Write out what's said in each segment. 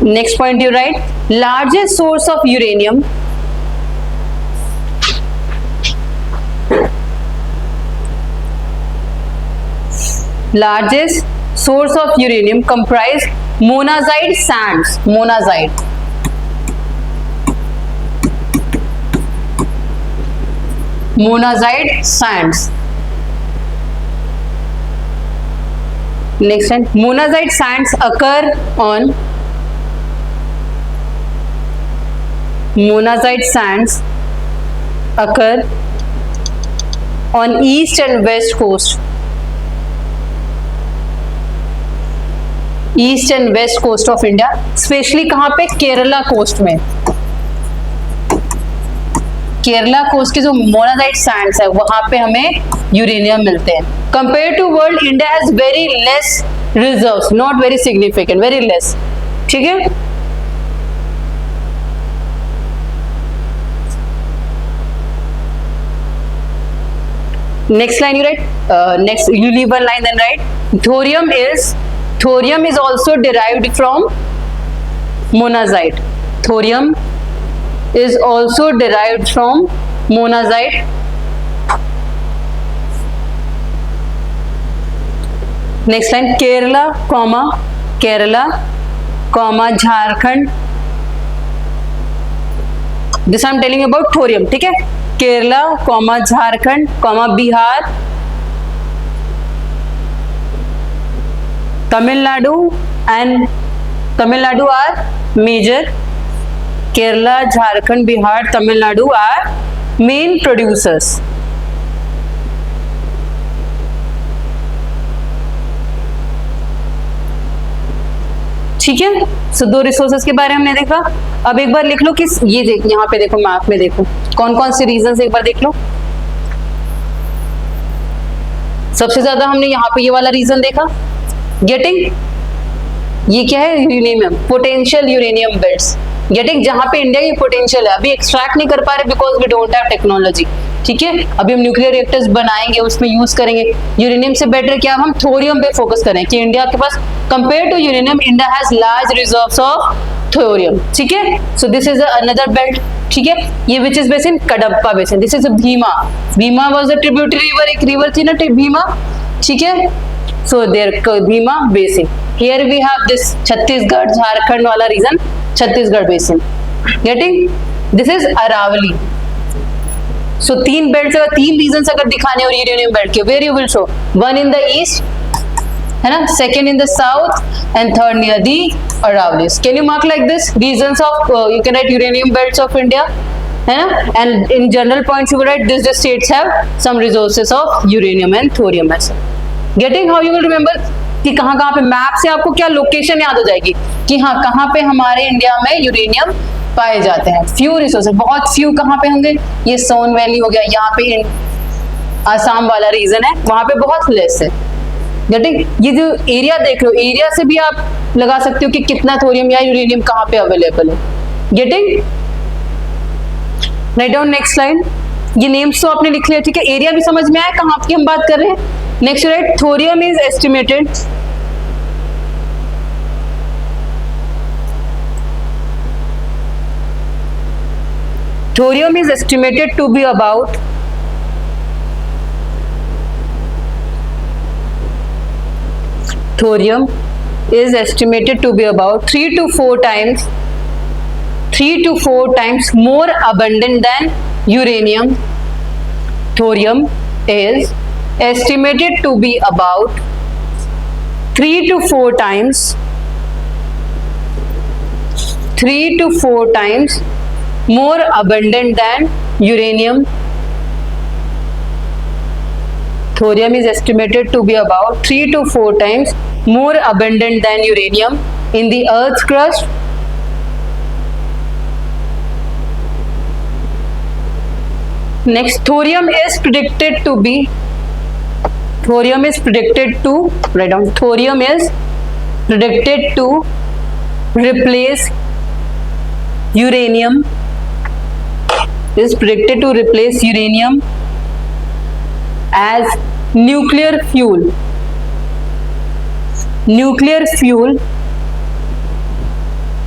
Next point you write, largest source of uranium. Largest source of uranium comprise monazite sands. Monazite. Monazite sands. Next one, monazite sands occur on east and west coast. East and west coast of India, specially कहां पे? Kerala coast में। Kerala coast के जो monazite Sands है वहां पे हमें uranium मिलते हैं। Compare to world, India has very less reserves, not very significant, very less. ठीक है, next line you write, next you leave one line then write, thorium is also derived from monazite. Thorium is also derived from monazite. Next line, Kerala, Jharkhand. This I am telling you about thorium. ठीक है, Kerala, Jharkhand, Bihar, Tamil Nadu and Tamil Nadu are major. Kerala, Jharkhand, Bihar, Tamil Nadu are main producers. ठीक है, सो दो resources के बारे में हमने देखा। अब एक बार लिख लो कि ये देख, यहाँ पे देखो मैप में देखो कौन कौन से रीजन, एक बार देख लो। सबसे ज्यादा हमने यहाँ पे ये वाला रीजन देखा, गेटिंग, ये क्या है? Uranium, potential uranium belts. Getting, जहां पे इंडिया की पोटेंशियल है, अभी एक्सट्रैक्ट नहीं कर पा रहे because we don't have technology. ठीक है, अभी हम न्यूक्लियर रिएक्टर्स बनाएंगे, उसमें यूज करेंगे। यूरेनियम से बेटर क्या हम थोरियम पे फोकस करें कि इंडिया के पास compare to uranium, India has large reserves of thorium. ठीक है, so this is another belt. ठीक है, ये which is basin? Cuddapah basin. This is Bhima. Bhima was a tributary river, एक रिवर थी ना भीमा। ठीक है, so there Bhima basin. Here we have this Chhattisgarh, Jharkhand वाला region, Chhattisgarh basin. Getting, this is Aravalli. So तीन बेल्ट, तीन रीजन अगर दिखाने और यूरेनियम बेल्ट के, where you will show one in the east, है ना, second in the south and third near the Aravallis. Can you mark like this regions of, you can write uranium belts of India, है ना, and in general points you will write this states have some resources of uranium and thorium. ऐसा getting, how you will remember कि कहाँ कहाँ पे, map से आपको क्या लोकेशन याद हो जाएगी कि हाँ कहाँ पे हमारे इंडिया में यूरेनियम पाए जाते हैं। फ्यू रिसोर्सेज, बहुत फ्यू कहाँ पे होंगे? ये सोन वैली हो गया, यहाँ पे आसाम वाला रीजन है, वहां पे बहुत लेस है। गेटिंग, ये जो एरिया देख रहे हो, एरिया से भी आप लगा सकते हो कि कितना थोरियम या यूरेनियम कहाँ पे अवेलेबल है। Getting, write down next line. ये नेम्स तो आपने लिख लिया, ठीक है, एरिया भी समझ में आया कहाँ की हम बात कर रहे हैं। Next right, thorium is estimated to be about 3 to 4 times more abundant than uranium. Thorium is estimated to be about 3 to 4 times more abundant than uranium. Thorium is estimated to be about 3 to 4 times more abundant than uranium in the Earth's crust. Next, thorium is predicted to write down, thorium is predicted to replace uranium, as nuclear fuel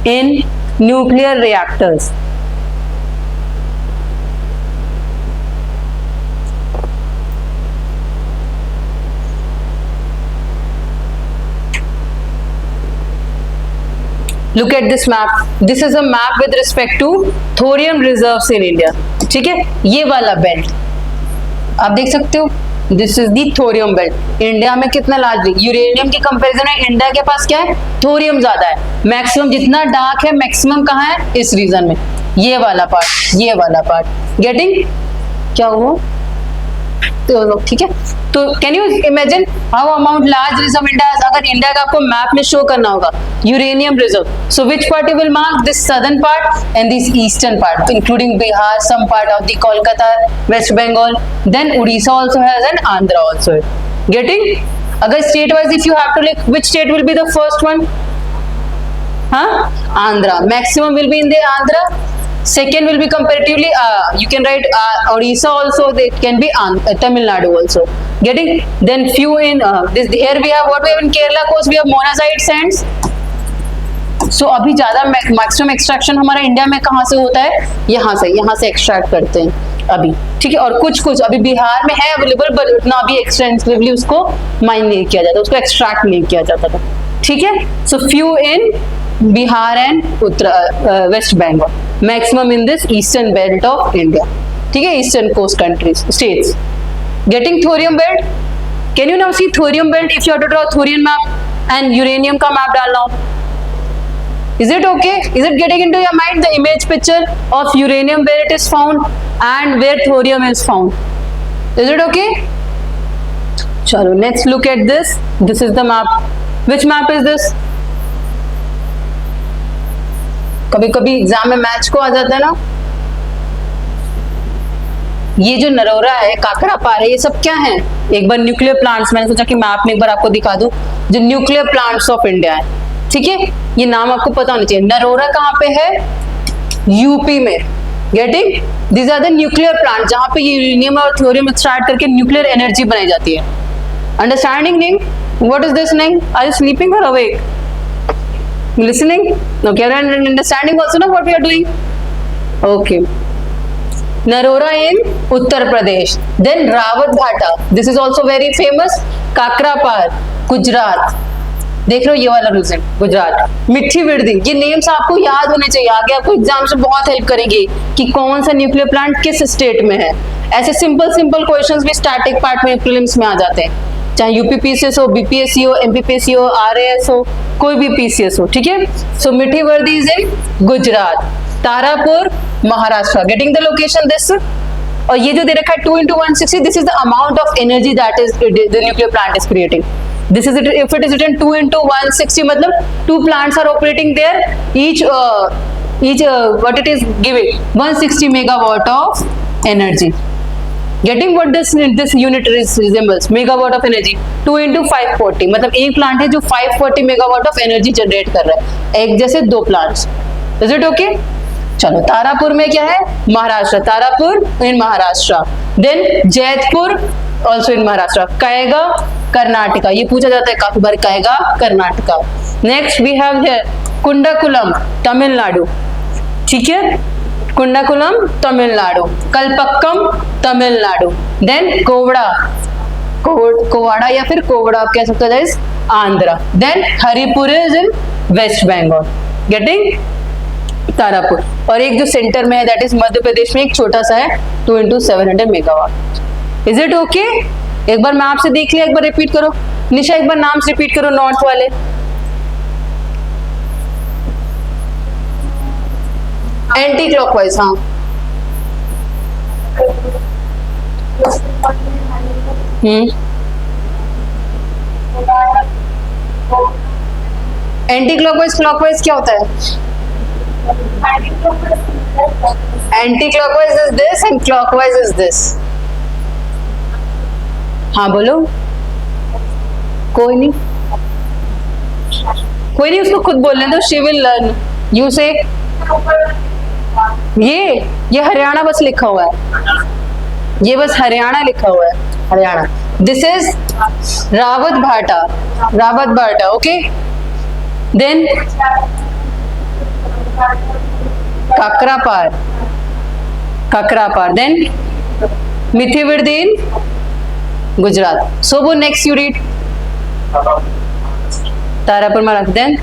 in nuclear reactors. Look at this map. This is a map with respect to thorium reserves in India. ठीक है, ये वाला belt आप देख सकते हो, this is the thorium belt. India में कितना लार्ज, यूरेनियम के कंपैरिजन में इंडिया के पास क्या है, थोरियम ज्यादा है। मैक्सिमम जितना डार्क है मैक्सिमम कहाँ है, इस रीजन में, ये वाला पार्ट, ये वाला पार्ट। गेटिंग, क्या हुआ, तो ठीक है। तो can you imagine how amount large reserve India, अगर इंडिया का आपको मैप में शो करना होगा uranium reserve, so which part you will mark, this southern part and this eastern part including Bihar, some part of the Kolkata, West Bengal, then Orissa also has and Andhra also. Getting, अगर state wise if you have to लिख which state will be the first one, हाँ, Andhra, maximum will be in the Andhra. Second will be comparatively, you can write Odisha also, it can be Tamil Nadu also. Getting, then few in this, here we have what we have in Kerala coast, we have monazite sands. So अभी ज्यादा maximum extraction हमारा India में कहाँ से होता है, यहाँ से एक्सट्रैक्ट करते हैं अभी, ठीक है। और कुछ अभी बिहार में है अवेलेबल, बट उतना अभी एक्सटेंसिवली उसको माइन नहीं किया जाता, उसको एक्सट्रैक्ट नहीं किया जाता था, ठीक है। So few in Bihar and West Bengal, maximum in this eastern belt of India, ठीक है, eastern coast countries, states. Getting thorium belt, can you now see thorium belt, if you have to draw thorium map and uranium का map डालना हो, is it okay, is it getting into your mind, the image picture of uranium where it is found and where thorium is found, is it okay? Chalo, next look at this, this is the map, which map is this? कभी कभी exam में match को आ जाता है ना, ये जो नरोरा है, काकरा पार है, ये सब क्या है, एक बार न्यूक्लियर प्लांट्स, मैंने सोचा कि मैप में एक बार आपको दिखा दूं, जो न्यूक्लियर प्लांट्स ऑफ इंडिया है, ठीक है, ये नाम आपको पता होना चाहिए। नरोरा कहाँ पे है, यूपी में। Getting, these are the nuclear plant जहां पे यूरेनियम और थोरियम एक्सट्रैक्ट करके न्यूक्लियर एनर्जी बनाई जाती है। अंडरस्टैंडिंग नहीं, व्हाट इज दिस नहीं, आर यू स्लीपिंग और awake, listening, okay, and understanding also know what we are doing, okay. Narora in Uttar Pradesh, then Rawat Bhata, this is also very famous, Kakrapar, Gujarat, देख लो ये वाला reason, Gujarat. मिट्टी विर्दी, ये names आपको याद होने चाहिए, आगे आपको एग्जाम से बहुत हेल्प करेंगे कि कौन सा न्यूक्लियर प्लांट किस स्टेट में है। ऐसे सिंपल क्वेश्चंस भी स्टैटिक पार्ट में प्रीलिम्स में आ जाते हैं, चाहे यूपीपीसीएस हो, बीपीएससी हो, एमपीपीएससी हो, आरएएस हो, कोई भी पीसीएस हो, ठीक है। सो मिठी वर्दी is in Gujarat, Tarapur Maharashtra. Getting the location this, और ये जो दे रखा है 2 into 160, this is the amount of energy that is the nuclear plant is creating. This is it, if it is written 2 into 160, मतलब 2 plants are operating there, each what it is giving 160 megawatt of energy. Getting what this unit resembles, megawatt of energy, 2 into 540, मतलब एक plant है जो 540 megawatt of energy generate कर रहा है, एक जैसे 2 प्लांट्स। Is it okay? चलो, तारापुर में क्या है, Maharashtra, Tarapur in Maharashtra. Then Jaitapur also in Maharashtra. Kaiga Karnataka, ये पूछा जाता है काफी बार, Kaiga Karnataka. Next we have here Kudankulam, Tamil Nadu, ठीक है, कुंडाकुलम तमिलनाडु। कलपक्कम तमिलनाडु। देन कोवड़ा, कोवाड़ा या फिर कोवड़ा आप कह सकते हो, Andhra. Then Haripur is in West Bengal. Getting? Tarapur. और एक जो सेंटर में है दैट इज मध्य प्रदेश में, एक छोटा सा है 2 into 700 megawatt. Is it okay? एक बार मैं आपसे देख लिया, एक बार रिपीट करो। निशा एक बार नाम से रिपीट करो नॉर्थ वाले। एंटी क्लॉकवाइज, हाँ। एंटी क्लॉकवाइज, क्लॉकवाइज क्या होता है? Anti clockwise is this and clockwise is this. हाँ बोलो। कोई नहीं, उसको खुद बोलने दो, शी विल लर्न। यू से ये हरियाणा बस लिखा हुआ है, ये बस हरियाणा लिखा हुआ है, Haryana. This is Rawat Bhata, Rawat Bhata, okay. Then Kakrapar. Kakrapar. Then Mithivirdi in Gujarat. So वो next you read. Tarapur Maharashtra. Then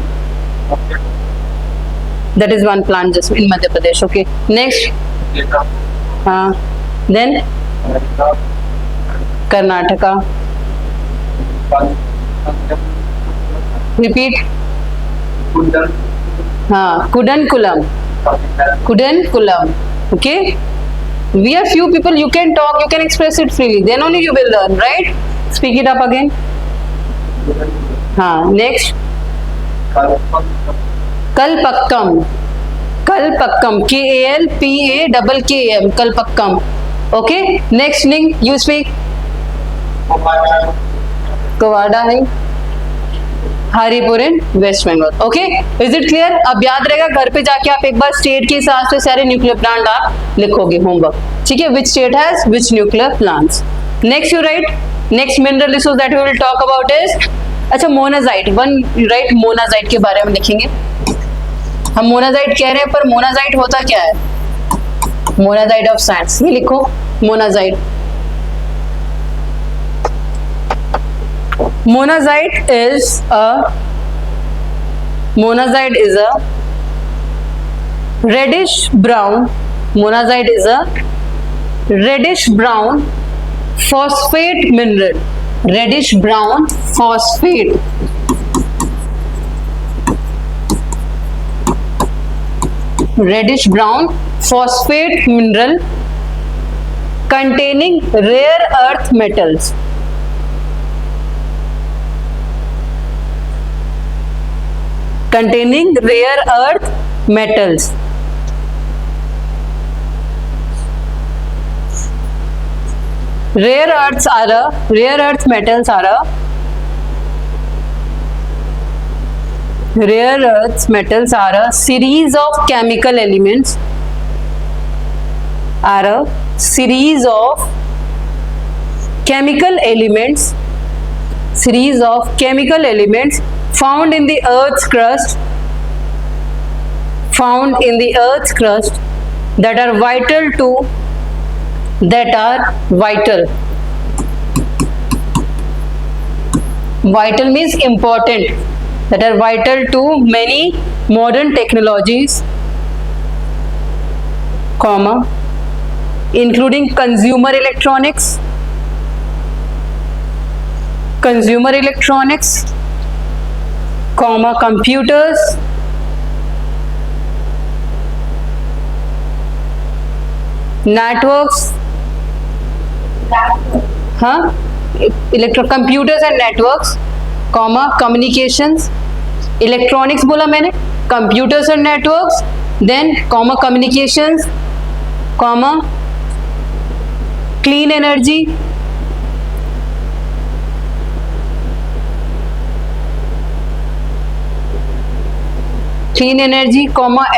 that is one plant just in Madhya Pradesh. Okay. Next. Then Karnataka. Repeat. Kudankulam. Kudankulam. Okay. We are few people. You can talk. You can express it freely. Then only you will learn, right? Speak it up again. Next. Kalpakkam. Kalpakkam. Kalpakkam. Kalpakkam. Okay. Next link. You speak. Kawada है Haripur in West Bengal. Okay, is it clear? अब याद रहेगा, घर पे जाके आप एक बार state के हिसाब से सारे न्यूक्लियर प्लांट आप लिखोगे होमवर्क. ठीक है, which state has which nuclear plants. Next you write. Next mineral resource that we will talk about is, अच्छा, मोनाजाइट. वन राइट, मोनाजाइट के बारे में लिखेंगे. हम मोनाजाइट कह रहे हैं, पर मोनाजाइट होता क्या है? Monazite of Sands. ये लिखो monazite. Monazite is a reddish brown. Monazite is a reddish brown phosphate mineral. Reddish brown phosphate. Reddish brown phosphate mineral containing rare earth metals. Containing rare earth metals. Rare earth metals are a series of chemical elements. Found in the earth's crust that are vital means important, that are vital to many modern technologies, including consumer electronics, computers, networks, computers and networks, communications, electronics बोला मैंने, computers and networks, then communications, clean energy,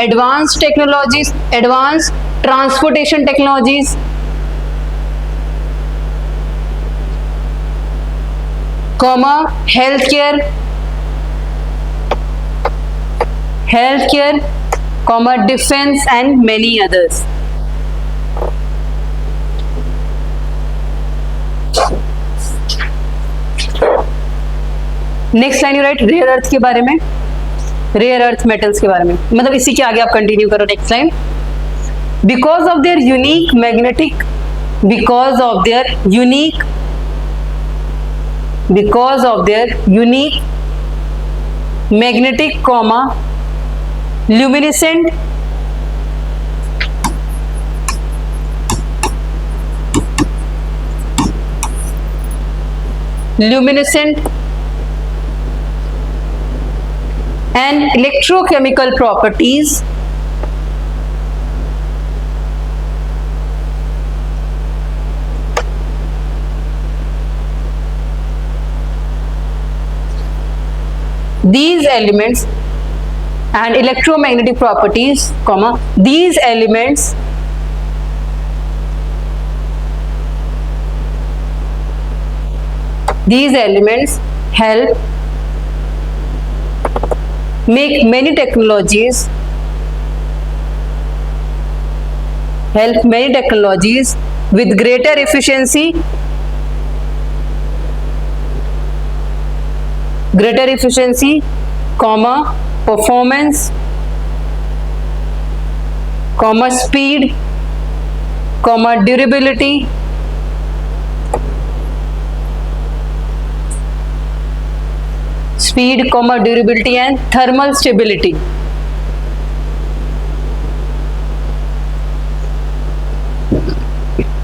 advanced technologies, advanced transportation technologies, healthcare, defense and many others. Next line you write rare earth के बारे में, rare earth metals के बारे में, मतलब इसी के आगे आप कंटिन्यू करो. Next line, because of their unique magnetic, because of their unique magnetic, luminescent, and electrochemical properties, these elements and electromagnetic properties, these elements help make many technologies help many technologies with greater efficiency, comma performance, comma speed, comma durability, and thermal stability.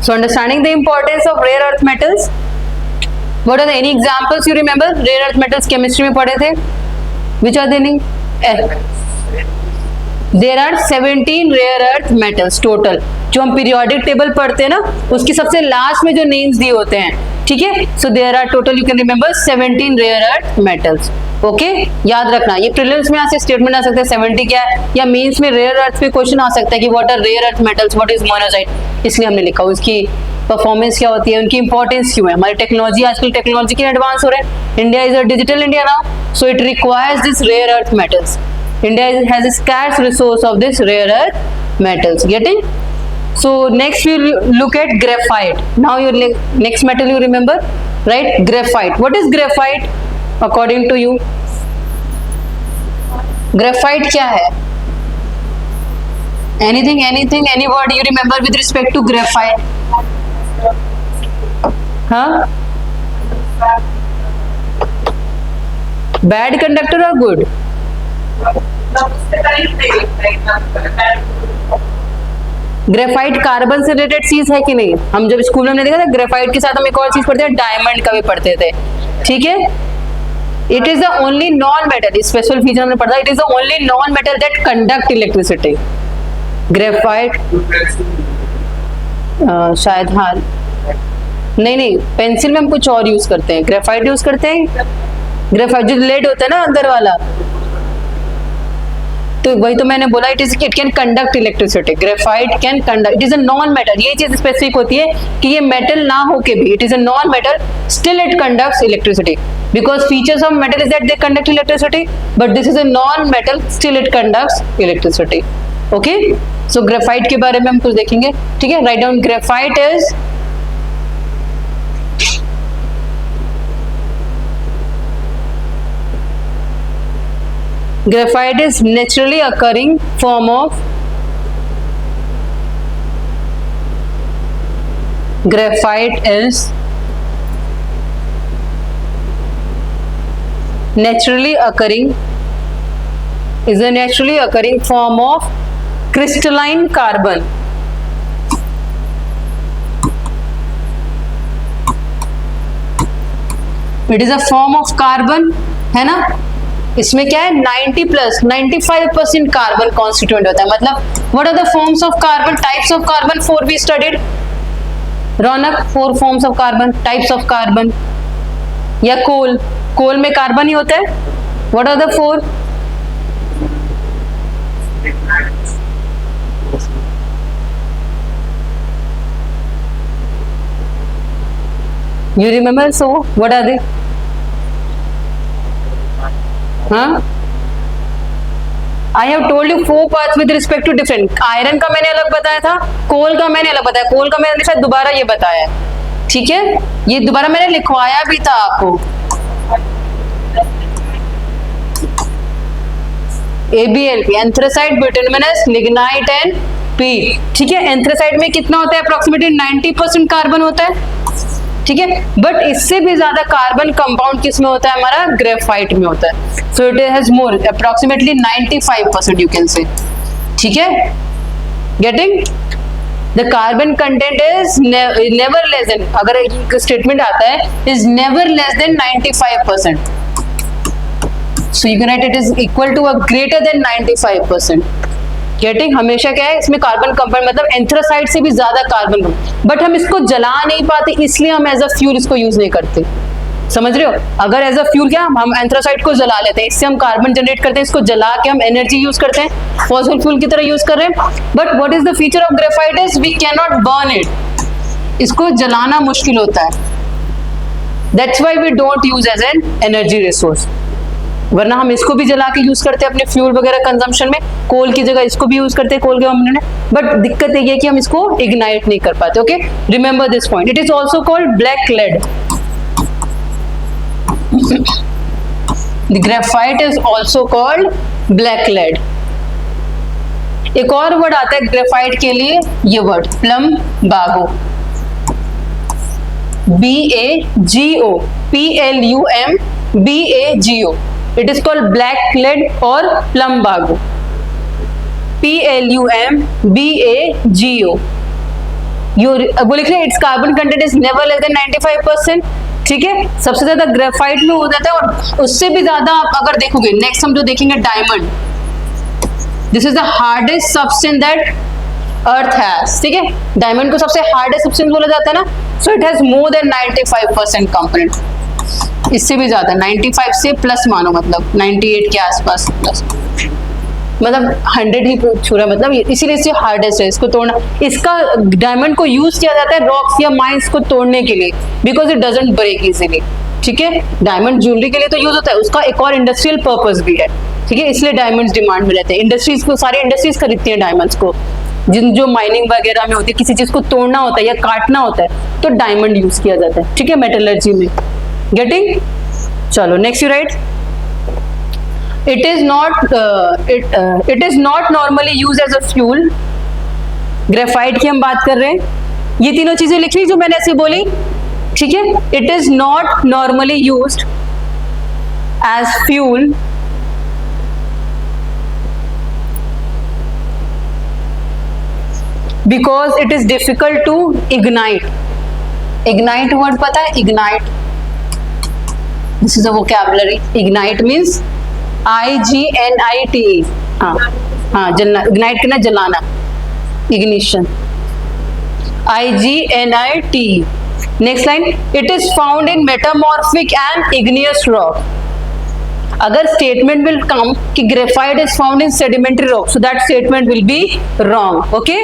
So understanding the importance of rare earth metals. What are any examples you remember? Rare earth metals chemistry में पढ़े थे. Which are they? There are 17 rare earth metals total. जो हम periodic table पढ़ते हैं ना, उसकी सबसे लास्ट में जो नेम्स दिए होते हैं, ठीक है. So there are total, you can remember 17 rare earth metals. Okay, याद रखना. ये प्रीलिम्स में ऐसे स्टेटमेंट आ सकता है 70 क्या है, या मेंस में रेयर अर्थ पे क्वेश्चन आ सकता है कि what are rare earth metals, what is monazite. इसलिए हमने लिखा उसकी परफॉर्मेंस क्या होती है, उनकी इंपॉर्टेंस क्यों है. हमारी टेक्नोलॉजी आजकल टेक्नोलॉजिकल एडवांस हो रहे हैं. India is a digital India now, so it requires this rare earth metals. India has a scarce resource of this rare earth metals. Getting? So next we look at graphite. Now your next metal you remember, right? Graphite. What is graphite according to you? Graphite क्या है? Anything, any word you remember with respect to graphite? Huh? Bad conductor or good? Graphite carbon से related चीज है कि नहीं? हम जब school में देखा था ग्रेफाइट के साथ हम एक और चीज पढ़ते हैं, डायमंड का भी पढ़ते थे. ठीक है. It is the only non metal, special feature हमने पढ़ा, it is the only non metal that conduct electricity. Graphite शायद, हाँ, नहीं, पेंसिल में हम कुछ और यूज करते हैं. ग्रेफाइट यूज करते हैं. ग्रेफाइट जो लेड होता है ना अंदर वाला, तो वही तो मैंने बोला, it can conduct electricity. Graphite can conduct, it is a non metal. ये चीज स्पेसिफिक होती है कि ये मेटल ना होके भी it is a non metal, still it conducts electricity. Because features of metal is that they conduct electricity, but this is a non metal, still it conducts electricity. Okay, so graphite के बारे में हम कुछ देखेंगे. ठीक है, write down. Graphite is graphite is naturally occurring form of graphite is naturally occurring form of crystalline carbon. It is a form of carbon, है ना. इसमें क्या है, 95% कार्बन कॉन्स्टिट्यूएंट होता है. मतलब what are the forms of carbon, types of carbon, 4 we studied. Raunak, 4 forms of carbon, types of carbon. या coal में कार्बन ही होता है. What are the 4? You remember? So what are they? हाँ, I have told you 4 parts with respect to different. Iron का मैंने अलग बताया था, कोल का मैंने अलग बताया. कोल का मैंने शायद दोबारा ये बताया. ठीक है, ये दोबारा मैंने लिखवाया भी था आपको. ABLP, anthracite, bituminous, lignite and पीट. ठीक है, एंथ्रासाइट में कितना होता है, अप्रोक्सीमेटली 90% कार्बन होता है. ठीक है, बट इससे भी ज्यादा कार्बन कंपाउंड किस में होता है, हमारा ग्रेफाइट में होता है. So it has more, approximately 95% you can say. ठीक है, getting. The carbon content is never less than, अगर एक स्टेटमेंट आता है, is never less than 95%. So you can write it is equal to और ग्रेटर देन 95%. गेटिंग. हमेशा क्या है इसमें कार्बन कंपाउंड, मतलब एंथ्रासाइड से भी ज्यादा कार्बन, बट हम इसको जला नहीं पाते, इसलिए हम एज अ फ्यूल इसको यूज नहीं करते. समझ रहे हो? अगर एज अ फ्यूल क्या हम एंथ्रासाइड को जला लेते हैं, इससे हम कार्बन जनरेट करते हैं, इसको जला के हम एनर्जी यूज करते हैं, फॉसिल फ्यूल की तरह यूज कर रहे हैं. But what is the feature of graphite is we can not burn it. इसको जलाना मुश्किल होता है. That's why we don't use as an energy resource. वरना हम इसको भी जला के यूज करते हैं अपने फ्यूल वगैरह कंजम्पशन में, कोल की जगह इसको भी यूज करते हैं कोल के मामले में, बट दिक्कत ये है कि हम इसको इग्नाइट नहीं कर पाते। Okay, remember this point. It is also called black lead. The graphite is also called black lead। एक और वर्ड आता है ग्रेफाइट के लिए, ये word plumbago, BAGO, PLUMBAGO। It is called black lead और प्लम्बागो, PLUMBAGO। वो लिख रहे हैं it's carbon content is never less than 95%। ठीक है, सबसे ज्यादा ग्रेफाइट में हो जाता है, और उससे भी ज्यादा आप अगर देखोगे, नेक्स्ट हम जो देखेंगे diamond, this is the hardest substance that earth has. ठीक है, डायमंड को सबसे हार्डेस्ट सब्सटेंस बोला जाता है ना, सो it has more than 95% component, इससे भी ज्यादा 95 से प्लस मानो, मतलब 98 के आसपास प्लस, मतलब 100 ही छू रहा, मतलब इसीलिए इससे हार्डेस्ट है। इसको तोड़ना, इसका डायमंड को यूज किया जाता है रॉक्स या माइंस को तोड़ने के लिए, because it doesn't break easily. ठीक है, डायमंड ज्वेलरी के लिए तो यूज होता है, उसका एक और इंडस्ट्रियल पर्पस भी है। ठीक है, इसलिए डायमंड्स डिमांड में रहते हैं, इंडस्ट्रीज को, सारी इंडस्ट्रीज खरीदती हैं डायमंड्स को, जिन जो माइनिंग वगैरह में होती है, किसी चीज को तोड़ना होता है या काटना होता है तो डायमंड यूज किया जाता है। ठीक है, मेटलर्जी में। गेटिंग? चलो next you right, it is not normally used as a fuel। Graphite की हम बात कर रहे हैं, ये तीनों चीजें लिख ली जो मैंने ऐसे बोली। ठीक है, it is not normally used as fuel because it is difficult to ignite. Ignite word पता है? Ignite, this is a vocabulary. Ignite means IGNITE। हाँ, जलना, इग्नाइट करना, जलाना, ignition, IGNITE। Next line, it is found in metamorphic and igneous rock. अगर statement will come कि graphite is found in sedimentary rock, so that statement will be wrong. Okay,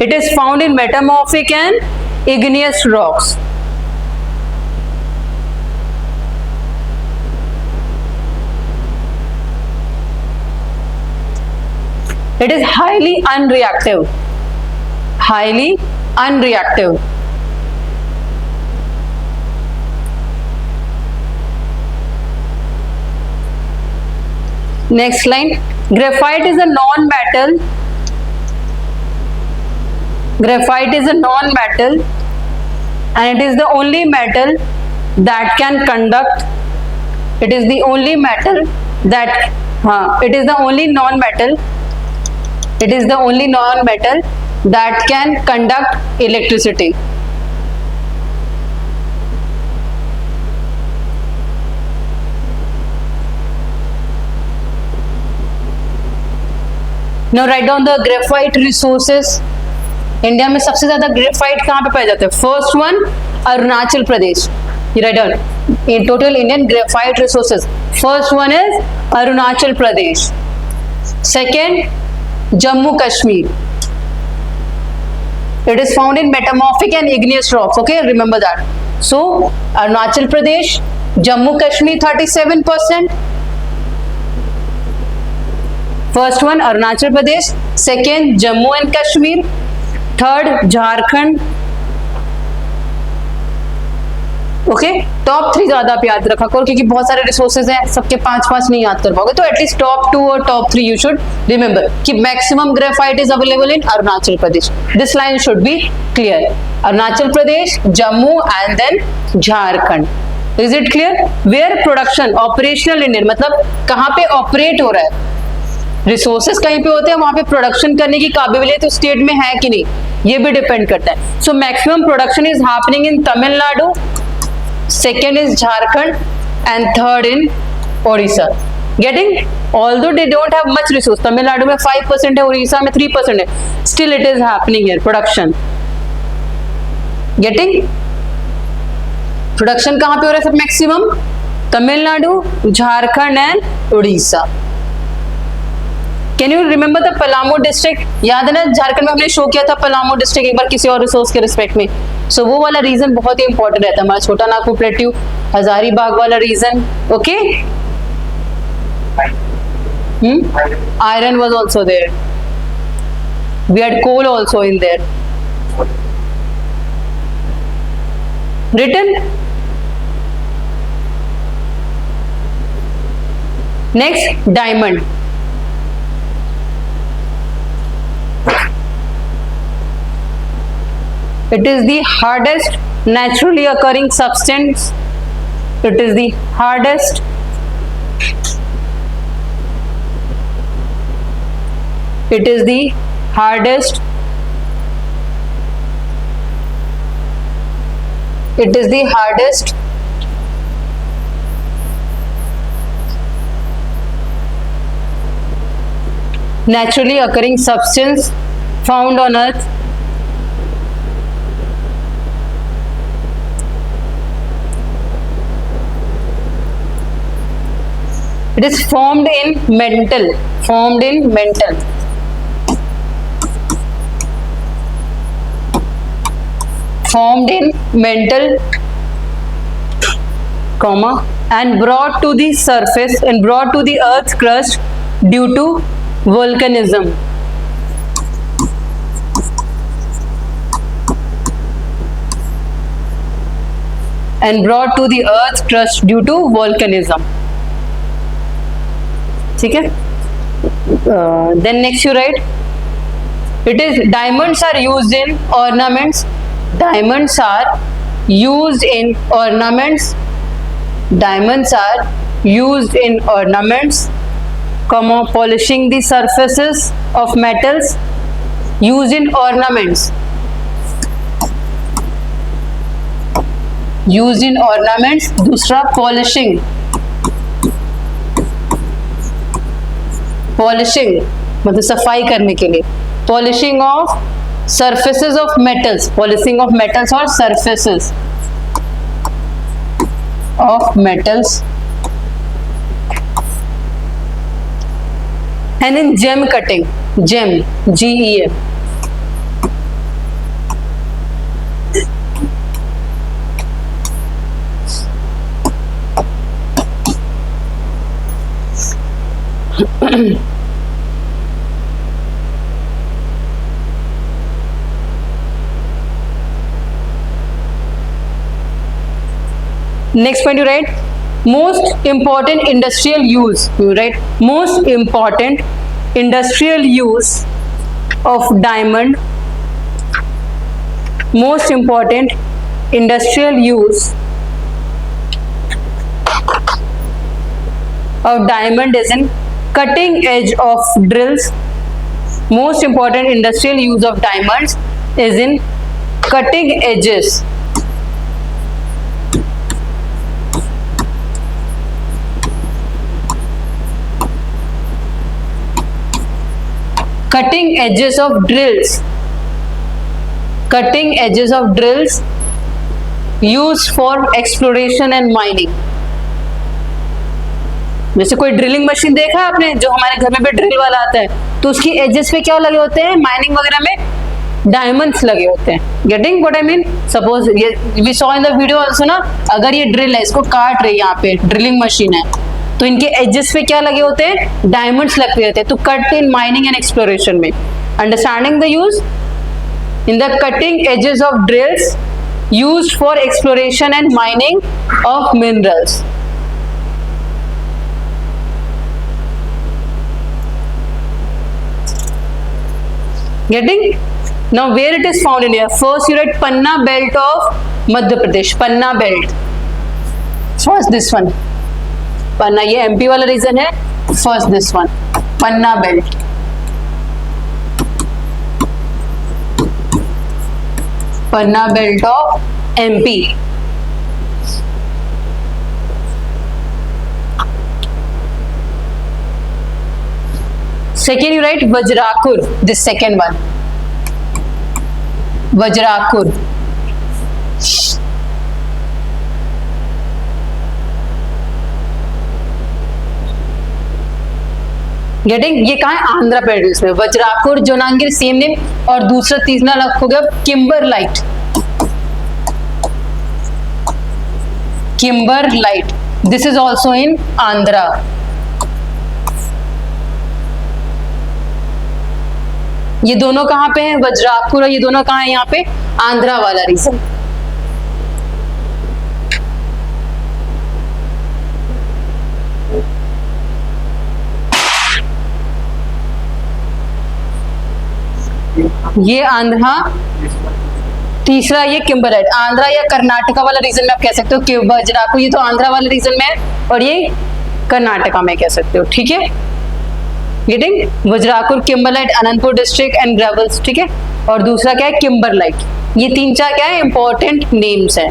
it is found in metamorphic and igneous rocks. It is highly unreactive, highly unreactive। Next line, graphite is a non-metal, graphite is a non-metal and it is the only metal that can conduct, it is the only metal that, it is the only non-metal, it is the only non-metal that can conduct electricity। Now write down the graphite resources। India में सबसे ज्यादा graphite कहाँ पे पाया जाता है? First one Arunachal Pradesh. You write down in total Indian graphite resources, first one is Arunachal Pradesh, second Jammu Kashmir, it is found in metamorphic and igneous rocks। Okay, remember that। So Arunachal Pradesh, Jammu Kashmir 37%, first one Arunachal Pradesh, second Jammu and Kashmir, third Jharkhand। Okay, top 3 ज्यादा आप याद रखा करो, क्योंकि बहुत सारे resources हैं, सबके 5-5 नहीं याद कर पाओगे, तो एटलीस्ट टॉप 2 और टॉप 3 यू शुड रिमेंबर कि maximum graphite is available in Arunachal Pradesh. This line should be clear, Arunachal Pradesh, Jammu and then Jharkhand. Is it clear? Where production operational Indian, मतलब कहाँ पे ऑपरेट हो रहा है, रिसोर्सेज कहीं पे होते हैं, वहां पे प्रोडक्शन करने की काबिलियत तो स्टेट में है कि नहीं, ये भी डिपेंड करता है। So maximum production is happening in Tamil Nadu, second is Jharkhand and third in Odisha। Getting? Although they don't have much resource, Tamil Nadu में 5% है, Odisha में 3% है, still it is happening here production। Getting? Production कहाँ पे हो रहा है सब maximum? Tamil Nadu, Jharkhand and Orissa. Can you remember the Palamu district? याद है ना, झारखंड में हमने शो किया था पलामू डिस्ट्रिक्ट एक बार किसी और रिसोर्स के रिस्पेक्ट में। सो वो वाला रीजन बहुत ही इंपॉर्टेंट रहता है, हमारा छोटा नागपुर प्लेट्यू, हजारीबाग वाला region. Okay, Iron was also there. We had coal also in there. Written. Next, diamond. It is the hardest naturally occurring substance. It is the hardest it is the hardest it is the hardest naturally occurring substance found on earth. It is formed in metal. Formed in metal. Formed in metal, comma, and brought to the surface and brought to the earth's crust due to volcanism. And brought to the earth's crust due to volcanism. ठीक है? Then next you write. It is diamonds are used in ornaments. Diamonds are used in ornaments. Diamonds are used in ornaments, comma, polishing the surfaces of metals. Used in ornaments. Used in ornaments. दूसरा polishing. Polishing मतलब सफाई करने के लिए. Polishing of surfaces of metals. Polishing of metals or surfaces of metals. And in gem cutting. Gem. G-E-M. Next point you write most important industrial use. You write most important industrial use of diamond. Most important industrial use of diamond is in cutting edge of drills. Most important industrial use of diamonds is in cutting edges. Cutting edges of drills. Cutting edges of drills used for exploration and mining. जैसे कोई drilling machine देखा है आपने, जो हमारे घर में भी ड्रिल वाला आता है, तो उसकी एजेस पे क्या लगे होते हैं? माइनिंग वगैरह में डायमंड्स लगे होते हैं. Getting what I mean? Suppose ये we saw in the video also ना, अगर ये ड्रिल है, इसको काट रही है, यहाँ पे ड्रिलिंग मशीन है, तो इनके एजेस पे क्या लगे होते हैं? डायमंड्स लगते रहते हैं. तो cut in mining and exploration में. Understanding the use in the cutting edges of drills used for exploration and mining of minerals. Getting? Now where it is found in India? First you write Panna belt of Madhya Pradesh. Panna belt. First this one. Panna, ये MP वाला reason है. First this one. Panna belt. Panna belt of MP. Second you write Vajrakur. This second one. Vajrakur. Getting? ये कहाँ है? आंध्र प्रदेश में. वज्राकुर, जोनांगिर same name, और दूसरा तीसरा हो गया kimberlite. Kimberlite. This is also in Andhra. ये दोनों कहाँ पे है, वज्राकुर, और ये दोनों कहाँ है यहाँ पे, आंध्रा वाला रीजन। ये आंध्रा, तीसरा ये किम्बरलाइट, आंध्रा या कर्नाटका वाला रीजन में आप कह सकते हो, वज्राकुर ये तो आंध्रा वाले रीजन में है और ये कर्नाटका में कह सकते हो, ठीक है। Getting, Vajrakarur, kimberlite, Anantapur district and gravels, ठीक है। और दूसरा क्या है, किम्बरलाइट। ये 3-4 क्या है, इंपॉर्टेंट नेम्स है।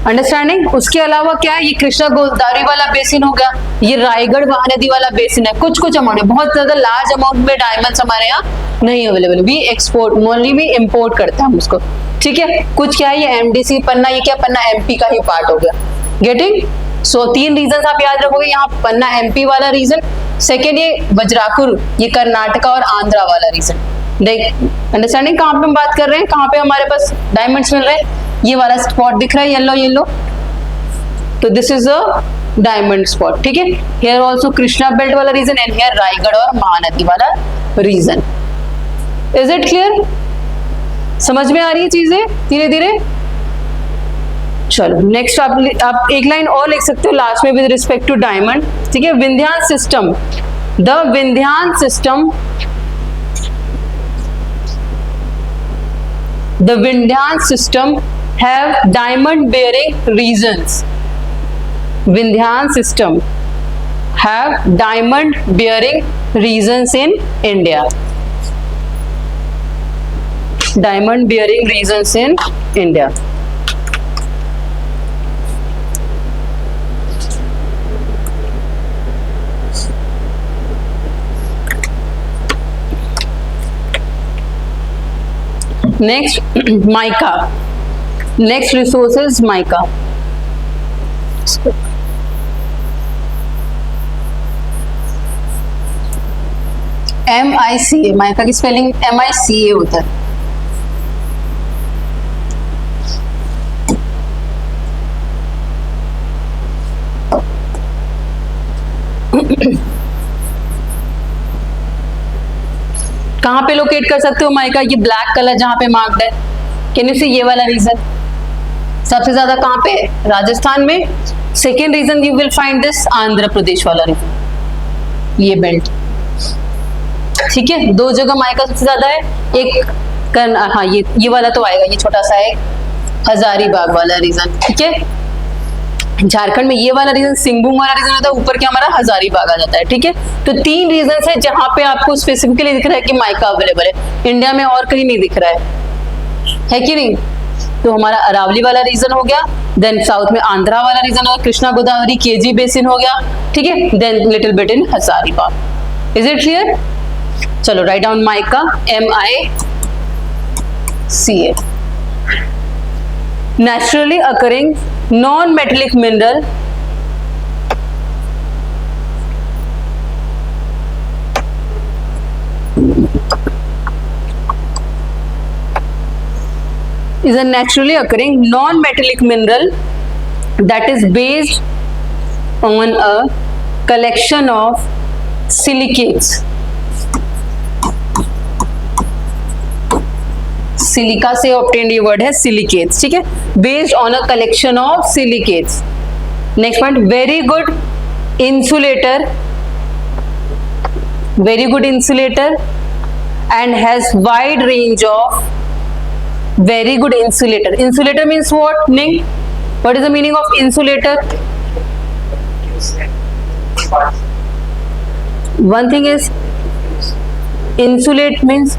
अंडरस्टैंडिंग। उसके अलावा क्या है, ये कृष्णा गोदावरी वाला बेसिन हो गया, ये रायगढ़ महानदी वाला बेसिन है। कुछ कुछ अमाउंट, बहुत ज्यादा लार्ज अमाउंट में डायमंड्स हमारे यहाँ नहीं available, we export, only we import करते हैं हम उसको, ठीक है। कुछ क्या है, ये एमडीसी पन्ना, ये क्या पन्ना एमपी का ही पार्ट हो गया। गेटिंग, सो 3 रीजन आप याद रखोगे, यहाँ पन्ना एमपी वाला रीजन, सेकेंड ये वज्राकुर, ये कर्नाटका और आंध्रा वाला रीजन। देख अंडरस्टैंडिंग, कहाँ पे हम बात कर रहे हैं, कहाँ पे हमारे पास डायमंड्स मिल रहे हैं, ये वाला स्पॉट दिख रहा है येलो येलो, तो this is a diamond spot, ठीक है। हियर आल्सो कृष्णा बेल्ट वाला रीजन एंड हियर रायगढ़ और महानदी वाला रीजन। Is it clear? समझ में आ रही है चीजें धीरे धीरे? चलो नेक्स्ट आप एक लाइन और लिख सकते हो लास्ट में विद रिस्पेक्ट टू डायमंड, ठीक है। Vindhyan system, the Vindhyan system, the Vindhyan system have diamond bearing regions. Vindhyan system have diamond bearing regions in India. Diamond bearing regions in India. Next, mica. Next resource is mica. MICA, mica की spelling MICA होता है। कहाँ पे locate कर सकते हो mica, ये black colour जहां पे मार्क्ड है, कैन यू सी, ये वाला रीजन सबसे ज्यादा कहाँ पे है, राजस्थान में। Second region you will find this Andhra Pradesh वाला रीजन, ये बेल्ट, ठीक है। 2 जगह माइका सबसे ज्यादा है, एक हाँ ये वाला तो आएगा, ये छोटा सा है हजारीबाग वाला रीजन, ठीक है। झारखंड में ये वाला रीजन सिंहभूम वाला रीजन होता है, ऊपर क्या हमारा हजारीबाग आ जाता है, ठीक है। तो 3 रीजन है जहां पे आपको स्पेसिफिकली दिख रहा है कि माइका अवेलेबल है, इंडिया में और कहीं नहीं दिख रहा है कि नहीं। तो हमारा अरावली वाला रीजन हो गया, देन साउथ में आंध्रा वाला रीजन हो गया, कृष्णा गोदावरी केजी बेसिन हो गया, ठीक है, then little bit in Hazaribagh. Is it clear? चलो write down mica, MICA, naturally occurring non-metallic mineral is a naturally occurring non-metallic mineral that is based on a collection of silicates. Silica से obtained ये word है silicates, ठीक है, based on a collection of silicates. Next point, very good insulator, very good insulator and has wide range of, very good insulator. Insulator means what meaning, what is the meaning of insulator? One thing is insulate means